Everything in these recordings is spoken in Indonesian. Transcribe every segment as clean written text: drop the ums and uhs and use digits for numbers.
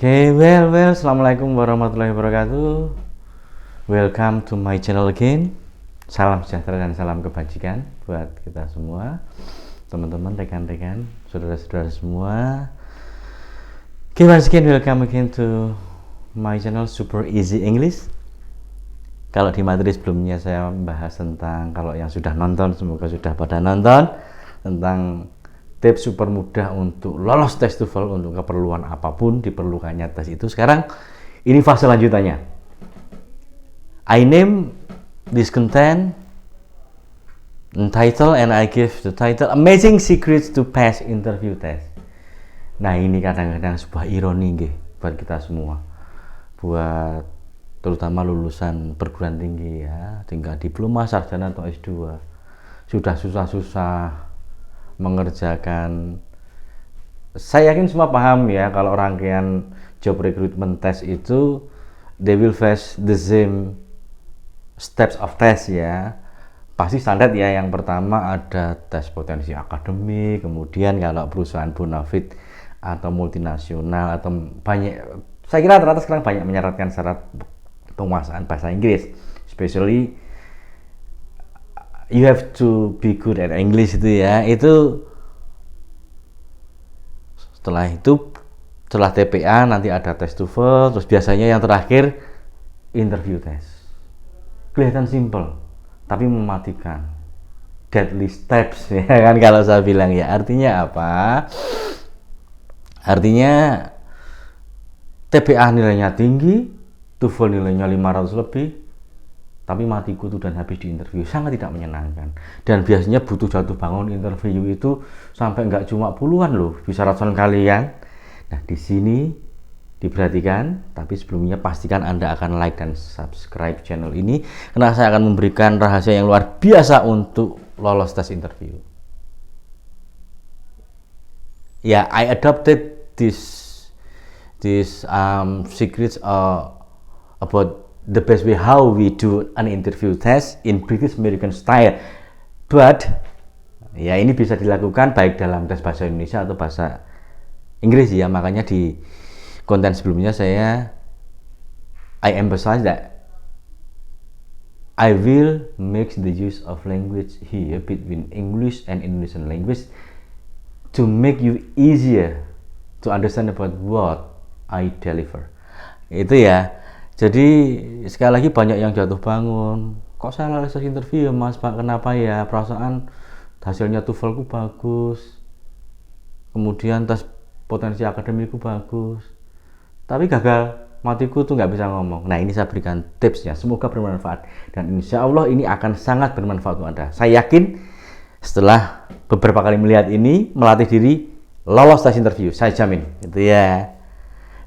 Assalamualaikum warahmatullahi wabarakatuh. Welcome to my channel again. Salam sejahtera dan salam kebajikan buat kita semua, teman-teman, rekan-rekan, saudara-saudara semua. Once again, welcome again to my channel Super Easy English. Kalau di materi sebelumnya saya membahas tentang, kalau yang sudah nonton, semoga sudah pada nonton, tentang tips super mudah untuk lolos tes TOEFL untuk keperluan apapun diperlukannya tes itu. Sekarang ini fase lanjutannya. I name this content title and I give the title Amazing Secrets to Pass Interview Test. Nah, ini kadang-kadang sebuah ironi nggih buat kita semua, buat terutama lulusan perguruan tinggi ya, tinggal diploma, sarjana atau S2, sudah susah-susah mengerjakan. Saya yakin semua paham ya, kalau rangkaian job recruitment test itu they will face the same steps of test ya. Pasti standar ya, yang pertama ada tes potensi akademik, kemudian kalau perusahaan bonafit atau multinasional atau banyak, saya kira rata-rata sekarang banyak menyaratkan syarat penguasaan bahasa Inggris, especially you have to be good at English itu ya. Itu setelah TPA nanti ada tes TOEFL, terus biasanya yang terakhir interview test. Kelihatan simple tapi mematikan, deadly steps ya kan kalau saya bilang ya. Artinya apa? Artinya TPA nilainya tinggi, TOEFL nilainya 500 lebih, tapi mati kutu dan habis di interview, sangat tidak menyenangkan. Dan biasanya butuh jatuh bangun interview itu sampai nggak cuma puluhan loh, bisa ratusan kalian. Nah, di sini diperhatikan, tapi sebelumnya pastikan Anda akan like dan subscribe channel ini, karena saya akan memberikan rahasia yang luar biasa untuk lolos tes interview. Ya, I adopted this secrets about the best way how we do an interview test in British American style. But ya, ini bisa dilakukan baik dalam tes bahasa Indonesia atau bahasa Inggris ya. Makanya di konten sebelumnya I emphasize that I will mix the use of language here between English and Indonesian language to make you easier to understand about what I deliver. Itu ya. Jadi sekali lagi banyak yang jatuh bangun, kok saya lolos interview ya mas pak, kenapa ya, perasaan hasilnya TOEFL ku bagus, kemudian tes potensi akademikku bagus, tapi gagal, matiku tuh nggak bisa ngomong. Nah, ini saya berikan tipsnya, semoga bermanfaat, dan insya Allah ini akan sangat bermanfaat untuk Anda. Saya yakin setelah beberapa kali melihat ini, melatih diri, lolos tes interview, saya jamin gitu ya.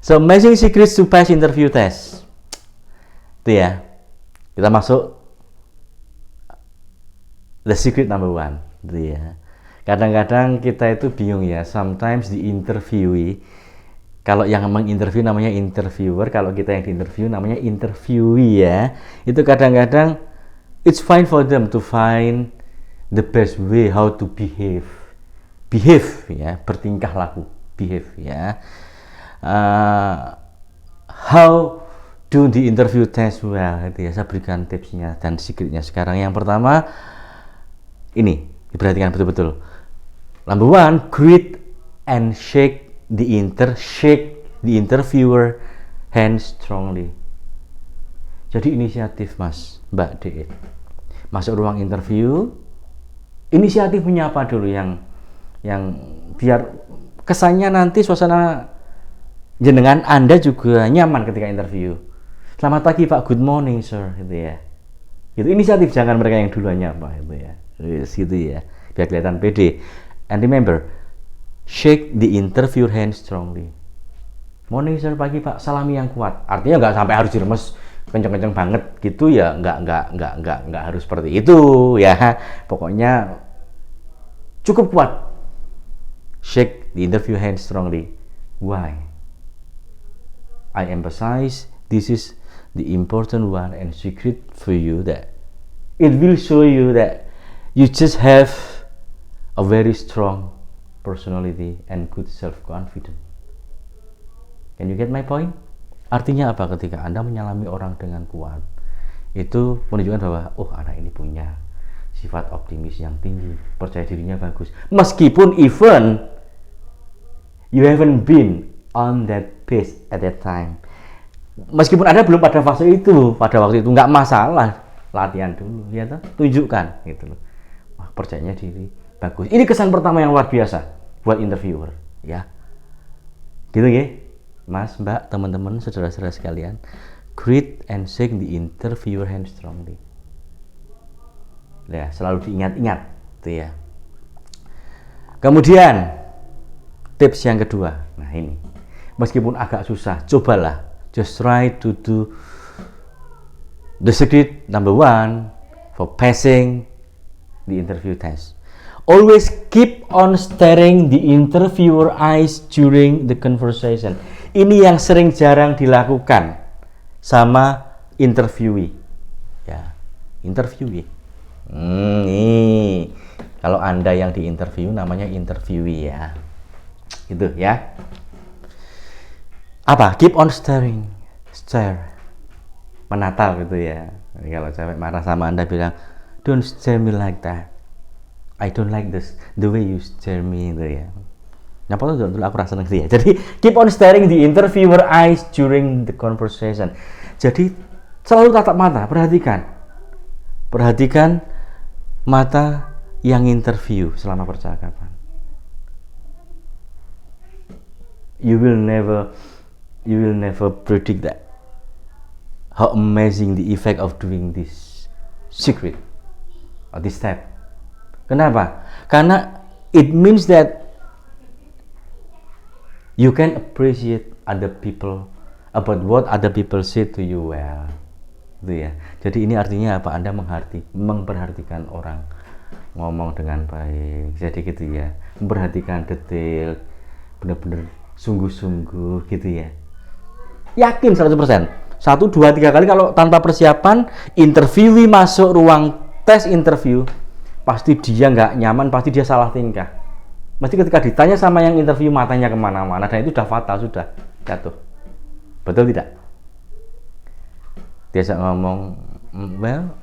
So, amazing secrets to pass interview test itu ya. Kita masuk the secret number one gitu ya. Kadang-kadang kita itu bingung ya, sometimes di interviewee, kalau yang menginterview namanya interviewer, kalau kita yang diinterview namanya interviewee ya. Itu kadang-kadang it's fine for them to find the best way how to behave ya, bertingkah laku, behave ya. How do the interview test well itu ya. Saya berikan tipsnya dan secretnya sekarang. Yang pertama ini, diperhatikan betul-betul. Number one, greet and shake the interviewer hand strongly. Jadi inisiatif mas, mbak D, masuk ruang interview, inisiatif menyapa dulu, yang biar kesannya nanti suasana jenengan Anda juga nyaman ketika interview. Selamat pagi Pak, good morning sir, gitu ya. Itu inisiatif, jangan mereka yang duluannya Pak, gitu ya. Gitu ya, biar kelihatan pede. And remember, shake the interviewer hand strongly. Morning sir, pagi Pak, salami yang kuat. Artinya nggak sampai harus diremes kenceng-kenceng banget gitu ya, nggak harus seperti itu ya. Pokoknya cukup kuat. Shake the interviewer hand strongly. Why? I emphasize this is the important one and secret for you, that it will show you that you just have a very strong personality and good self-confidence. Can you get my point? Artinya apa? Ketika Anda menyalami orang dengan kuat, itu menunjukkan bahwa anak ini punya sifat optimis yang tinggi, percaya dirinya bagus. Meskipun even you haven't been on that pace at that time. Meskipun Anda belum pada fase itu, pada waktu itu nggak masalah, latihan dulu, ya toh? Tunjukkan gitu loh. Wah, percayanya diri bagus. Ini kesan pertama yang luar biasa buat interviewer, ya. Gitu ya. Mas, Mbak, teman-teman, saudara-saudara sekalian, greet and shake the interviewer hand strongly. Ya, selalu diingat-ingat, tuh ya. Kemudian tips yang kedua, nah ini, meskipun agak susah, cobalah, just try to do the secret number 1 for passing the interview test. Always keep on staring the interviewer eyes during the conversation. Ini yang sering jarang dilakukan sama interviewee. Ya, interviewee. Nih, kalau Anda yang diinterview namanya interviewee ya. Gitu ya. Apa? Keep on staring. Stare. Menatap gitu ya. Jadi kalau cewek marah sama Anda bilang, don't stare me like that. I don't like this the way you stare me gitu ya. Nyapa tuh dulu aku rasa seneng sih ya. Jadi keep on staring the interviewer eyes during the conversation. Jadi selalu tatap mata, perhatikan mata yang interview selama percakapan. You will never predict that how amazing the effect of doing this secret or this step. Kenapa? Karena it means that you can appreciate other people about what other people say to you well. Gitu ya. Jadi ini artinya apa? Anda memperhatikan orang ngomong dengan baik. Jadi gitu ya. Memperhatikan detail, benar-benar sungguh-sungguh gitu ya. Yakin 100%. 1, 2, 3 kali kalau tanpa persiapan, interviewee masuk ruang tes interview, pasti dia nggak nyaman, pasti dia salah tingkah. Mesti ketika ditanya sama yang interview matanya kemana-mana, dan itu sudah fatal, sudah jatuh. Betul tidak? Dia ngomong, well,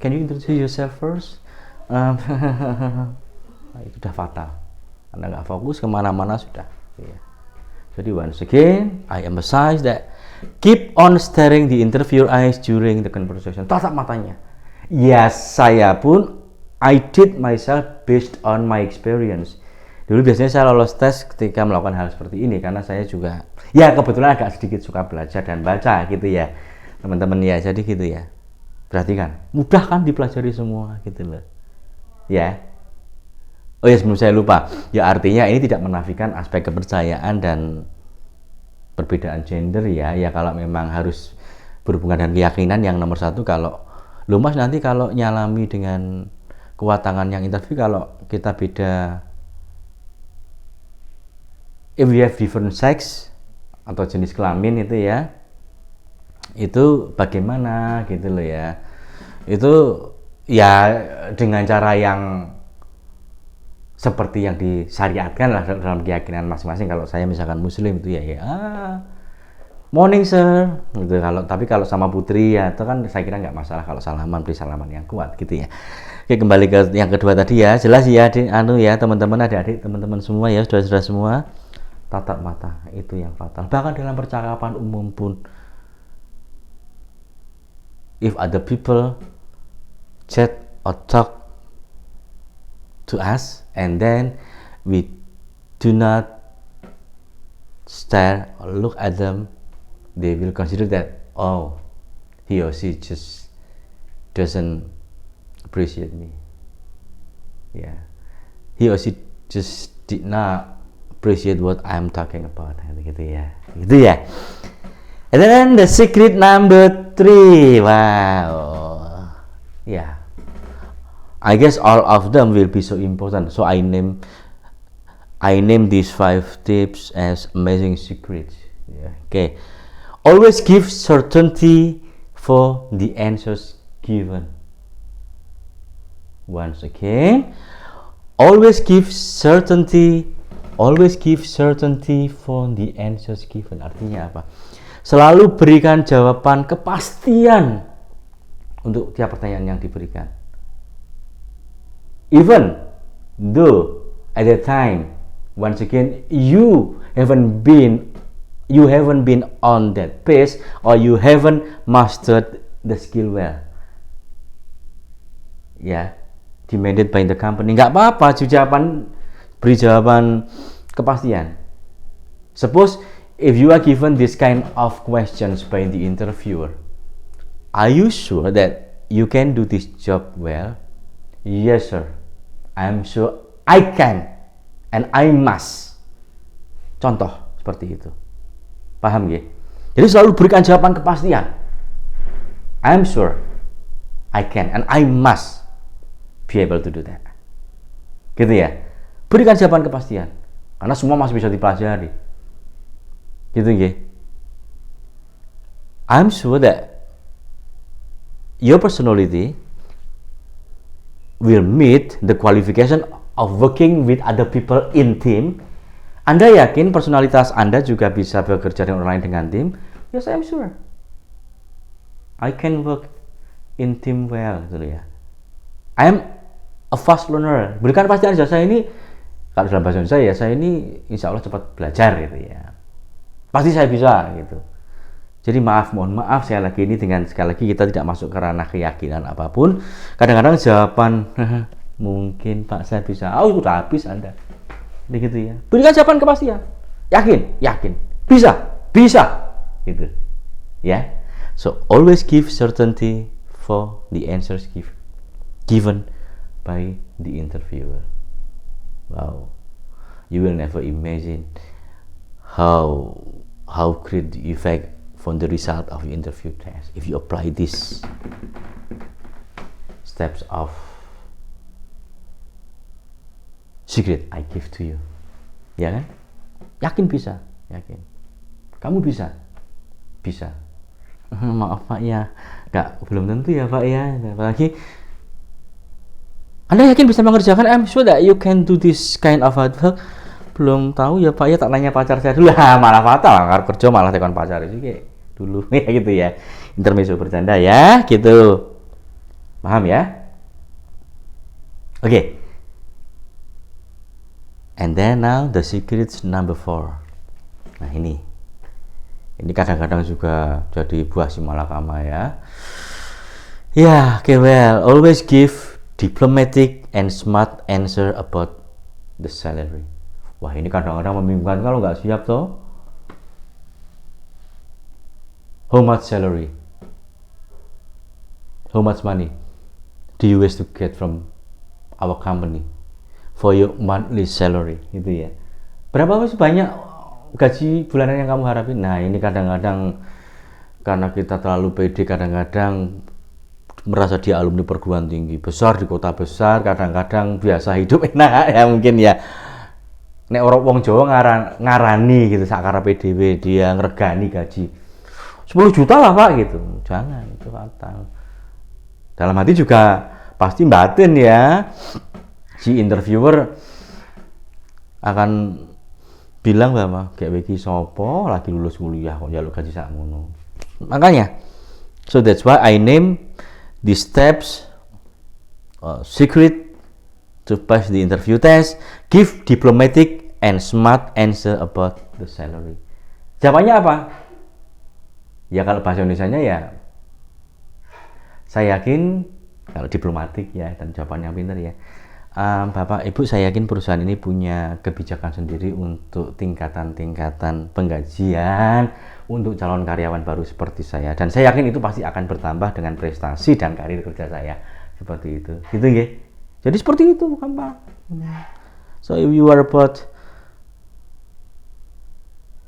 can you introduce yourself first? Itu sudah fatal. Anda nggak fokus kemana-mana sudah. Jadi once again, I emphasize that keep on staring the interviewer eyes during the conversation. Tatap matanya. Ya, saya pun I did myself based on my experience. Dulu biasanya saya lolos tes ketika melakukan hal seperti ini karena saya juga ya kebetulan agak sedikit suka belajar dan baca gitu ya teman-teman ya. Jadi gitu ya. Perhatikan, mudah kan dipelajari semua gitu loh. Ya. Oh ya, sebelum saya lupa, ya artinya ini tidak menafikan aspek kepercayaan dan perbedaan gender ya. Ya kalau memang harus berhubungan dengan keyakinan yang nomor 1 kalau lu Mas nanti kalau nyalami dengan kuat tangan yang interview kalau kita beda, if we have different sex atau jenis kelamin itu ya, itu bagaimana gitu loh ya. Itu ya dengan cara yang seperti yang disyariatkan lah dalam keyakinan masing-masing. Kalau saya misalkan muslim itu ya morning sir gitu. Tapi kalau sama putri ya itu kan saya kira nggak masalah kalau salaman, beri salaman yang kuat gitu ya. Oke, kembali ke yang kedua tadi ya. Jelas ya ya teman-teman, adik-adik, teman-teman semua ya, saudara-saudara semua, tatap mata itu yang fatal. Bahkan dalam percakapan umum pun, if other people chat or talk to us and then we do not stare or look at them, they will consider that he or she just doesn't appreciate me. Yeah, he or she just did not appreciate what I'm talking about. Gitu ya. And then the secret number 3. Wow. Yeah. I guess all of them will be so important. So I name these 5 tips as amazing secrets. Yeah. Okay. Always give certainty for the answers given. Once again, always give certainty Always give certainty for the answers given. Artinya apa? Selalu berikan jawaban kepastian untuk tiap pertanyaan yang diberikan. Even though at that time, once again, you haven't been on that pace, or you haven't mastered the skill well. Ya, demanded by the company. Nggak apa-apa, beri jawaban kepastian. Suppose if you are given this kind of questions by the interviewer, are you sure that you can do this job well? Yes, sir. I'm sure I can and I must. Contoh seperti itu. Paham ya? Jadi selalu berikan jawaban kepastian. I'm sure I can and I must be able to do that. Gitu ya. Berikan jawaban kepastian. Karena semua masih bisa dipelajari. Gitu ya. I'm sure that your personality will meet the qualification of working with other people in team. Anda yakin personalitas Anda juga bisa bekerja dengan orang lain dengan tim? Yes, I'm sure. I can work in team well, gitu ya. I am a fast learner. Berikan pastian saja, saya ini, kalau dalam bahasa Indonesia ya, saya ini insya Allah cepat belajar gitu ya. Pasti saya bisa gitu. Jadi mohon maaf sekali lagi ini, dengan sekali lagi kita tidak masuk ke ranah keyakinan apapun. Kadang-kadang jawaban mungkin Pak saya bisa. Oh, sudah habis Anda. Begitu ya. Berikan jawaban kepastian. Yakin. Bisa. Gitu. Ya. So always give certainty for the answers given by the interviewer. Wow. You will never imagine how great the effect from the result of your interview test if you apply these steps of secret I give to you. Ya kan? Yakin bisa, yakin. Kamu bisa. Maaf Pak ya, belum tentu ya Pak ya. Apalagi Anda yakin bisa mengerjakan? I'm sure that you can do this kind of hard work. Belum tahu ya Pak ya, tak nanya pacar saya dulu. Malah fatal, karena kerja malah tekan pacar itu kayak dulu ya gitu ya. Intermezzo bercanda ya, gitu. Paham ya? Okay. And then now the secret number 4. Nah ini kadang-kadang juga jadi buah si malakama ya. Ya, okay, well, always give diplomatic and smart answer about the salary. Wah, ini kadang-kadang membingungkan kalau nggak siap toh. How much salary? How much money do you wish to get from our company for your monthly salary? Gitu ya. Berapa sih banyak gaji bulanan yang kamu harapin? Nah, ini kadang-kadang karena kita terlalu pede, kadang-kadang merasa dia alumni perguruan tinggi besar di kota besar, kadang-kadang biasa hidup enak ya mungkin ya. Nek orang wong Jawa ngarani gitu sakara PDW, dia ngregani gaji 10 juta lah Pak gitu. Jangan, itu fatal. Dalam hati juga pasti batin ya. Si interviewer akan bilang bahwa kayak begi sopo lagi lulus kuliah kok njaluk gaji sakmono. Makanya, so that's why I name these steps secret to pass the interview test. Give diplomatic and smart answer about the salary. Jawabannya apa? Ya kalau bahasa Indonesianya ya, saya yakin kalau diplomatik ya, dan jawabannya pintar ya. Bapak Ibu, saya yakin perusahaan ini punya kebijakan sendiri untuk tingkatan-tingkatan penggajian untuk calon karyawan baru seperti saya, dan saya yakin itu pasti akan bertambah dengan prestasi dan karir kerja saya. Seperti itu, gitu ya. Jadi seperti itu, gampang. So if you are about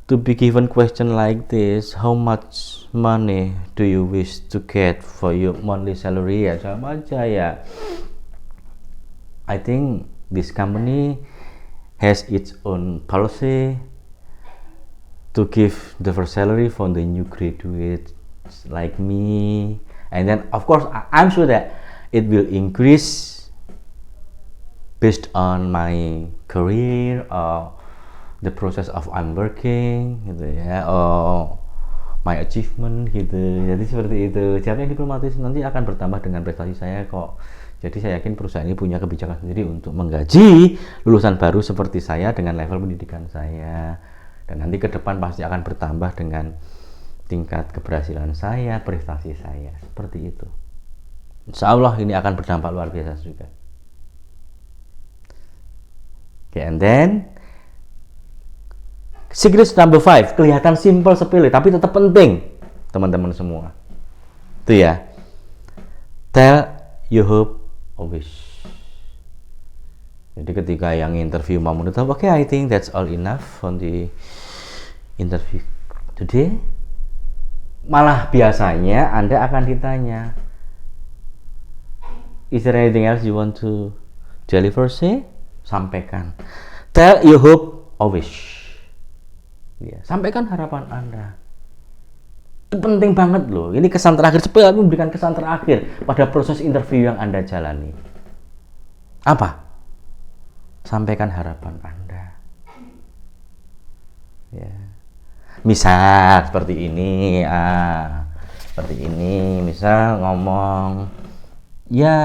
to be given question like this, how much money do you wish to get for your monthly salary? Ya sama aja ya. I think this company has its own policy to give the first salary for the new graduates like me, and then of course I'm sure that it will increase based on my career or the process of I'm working gitu ya, oh my achievement gitu. Jadi seperti itu. Jawab yang diplomatis nanti akan bertambah dengan prestasi saya kok. Jadi saya yakin perusahaan ini punya kebijakan sendiri untuk menggaji lulusan baru seperti saya dengan level pendidikan saya. Dan nanti ke depan pasti akan bertambah dengan tingkat keberhasilan saya, prestasi saya. Seperti itu. Insya Allah ini akan berdampak luar biasa juga. Okay, and then secret number 5, kelihatan simple sepele tapi tetap penting teman-teman semua. Itu ya. Tell you hope always. Jadi ketika yang interview mau menutup, okay, I think that's all enough on the interview today. Malah biasanya Anda akan ditanya, is there anything else you want to deliver? Say, sampaikan. Tell you hope always. Ya, sampaikan harapan Anda. Itu penting banget loh. Ini kesan terakhir, supaya memberikan kesan terakhir pada proses interview yang Anda jalani. Apa? Sampaikan harapan Anda. Ya. Misal seperti ini, seperti ini. Misal ngomong, ya,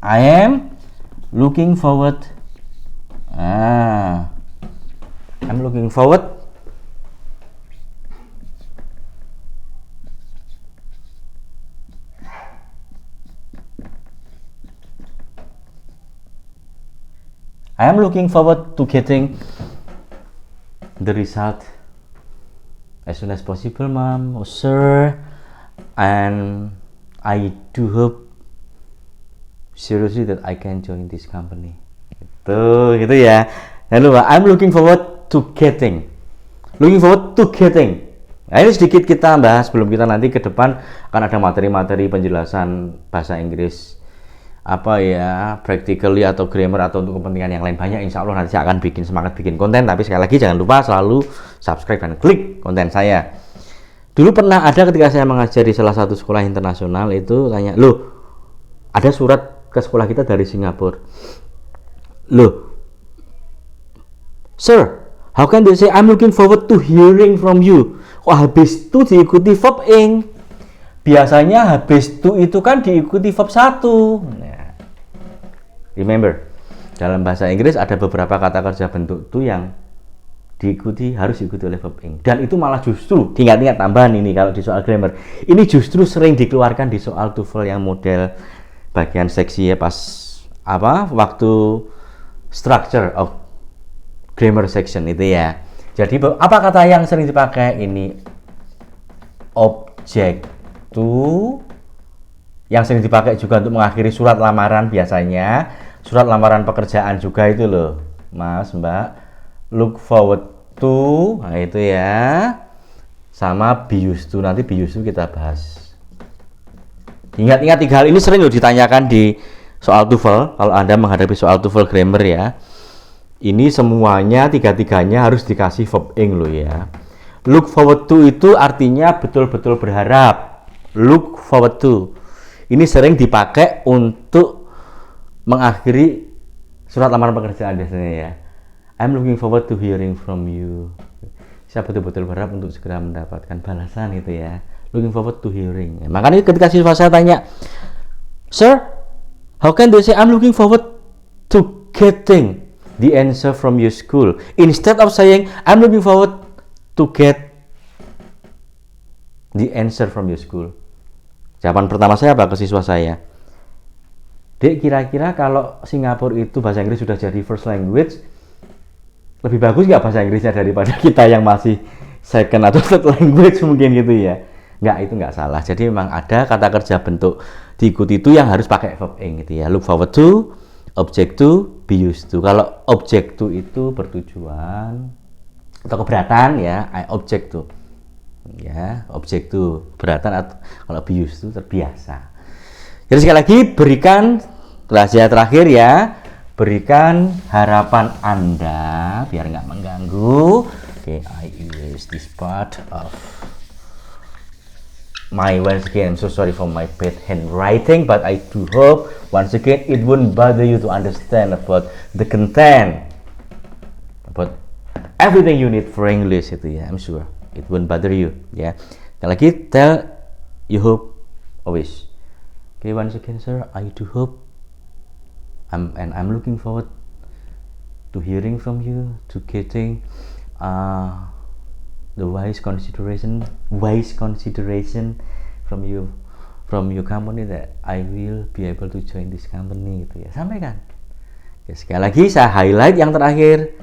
I am looking forward. I'm looking forward to getting the result as soon as possible, Mom or Sir, and I do hope seriously that I can join this company. Gitu ya. Lalu I'm looking forward to getting. Nah, ini sedikit kita bahas sebelum kita nanti ke depan akan ada materi-materi penjelasan bahasa Inggris apa ya, practically atau grammar atau untuk kepentingan yang lain banyak. Insya Allah nanti saya akan semangat bikin konten. Tapi sekali lagi jangan lupa selalu subscribe dan klik konten saya. Dulu pernah ada ketika saya mengajar di salah satu sekolah internasional itu tanya, loh, ada surat ke sekolah kita dari Singapura. Loh, Sir, how can they say I'm looking forward to hearing from you? Kok habis itu diikuti verb ing? Biasanya habis itu kan diikuti verb 1. Nah, remember, dalam bahasa Inggris ada beberapa kata kerja bentuk tu yang harus diikuti oleh verb ing. Dan itu malah justru, ingat-ingat tambahan ini kalau di soal grammar, ini justru sering dikeluarkan di soal TOEFL yang model bagian seksi ya, pas waktu structure of grammar section itu ya. Jadi apa kata yang sering dipakai ini? Object to, yang sering dipakai juga untuk mengakhiri surat lamaran biasanya, surat lamaran pekerjaan juga itu loh, Mas, Mbak. Look forward to, nah itu ya. Sama be used to, nanti be used to kita bahas. Ingat-ingat 3 hal ini sering loh ditanyakan di soal TOEFL. Kalau Anda menghadapi soal TOEFL grammar ya, ini semuanya 3-3-nya harus dikasih verb ing loh ya. Look forward to itu artinya betul-betul berharap. Look forward to ini sering dipakai untuk mengakhiri surat lamaran pekerjaan biasanya ya. I'm looking forward to hearing from you. Saya betul-betul berharap untuk segera mendapatkan balasan gitu ya. Looking forward to hearing. Makanya ketika siswa saya tanya, Sir, how can they say I'm looking forward to getting the answer from your school? Instead of saying I'm looking forward to get the answer from your school. Jawaban pertama saya apa ke siswa saya? Dek, kira-kira kalau Singapura itu bahasa Inggris sudah jadi first language, lebih bagus nggak bahasa Inggrisnya daripada kita yang masih second atau third language mungkin gitu ya? Nggak, itu nggak salah. Jadi memang ada kata kerja bentuk diikuti itu yang harus pakai verb ing gitu ya. Look forward to, object to, be used to. Kalau object to itu bertujuan atau keberatan ya, I object to. Ya, object to keberatan, atau kalau be used to terbiasa. Jadi sekali lagi berikan rahasia terakhir ya. Berikan harapan Anda biar nggak mengganggu. Oke, I erase this part of once again, I'm so sorry for my bad handwriting, but I do hope once again it won't bother you to understand about the content, about everything you need for English itu ya. I'm sure it won't bother you ya. Sekali lagi, tell you hope always. Okay, once again sir, I do hope I'm looking forward to hearing from you, to getting the wise consideration from you, from your company, that I will be able to join this company gitu ya. Sampaikan. Oke, sekali lagi saya highlight yang terakhir.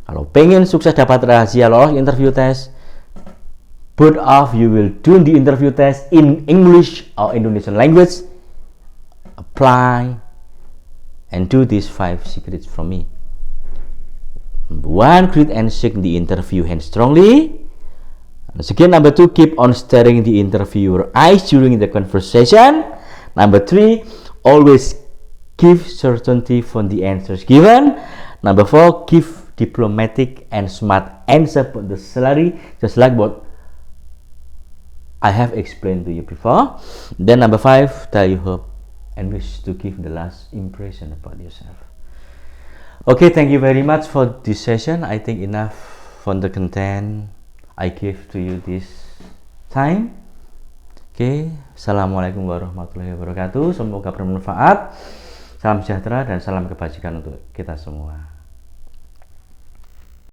Kalau pengen sukses dapat rahasia lolos interview test, both of you will do the interview test in English or Indonesian language. Apply and do these 5 secrets from me. Number 1, greet and shake the interview hand strongly. And again, number 2, keep on staring the interviewer eyes during the conversation. Number 3, always give certainty from the answers given. Number 4, give diplomatic and smart answer for the salary, just like what I have explained to you before. Then number 5, tell you hope and wish to give the last impression about yourself. Okay, thank you very much for this session. I think enough for the content I give to you this time. Okay, assalamualaikum warahmatullahi wabarakatuh. Semoga bermanfaat. Salam sejahtera dan salam kebajikan untuk kita semua.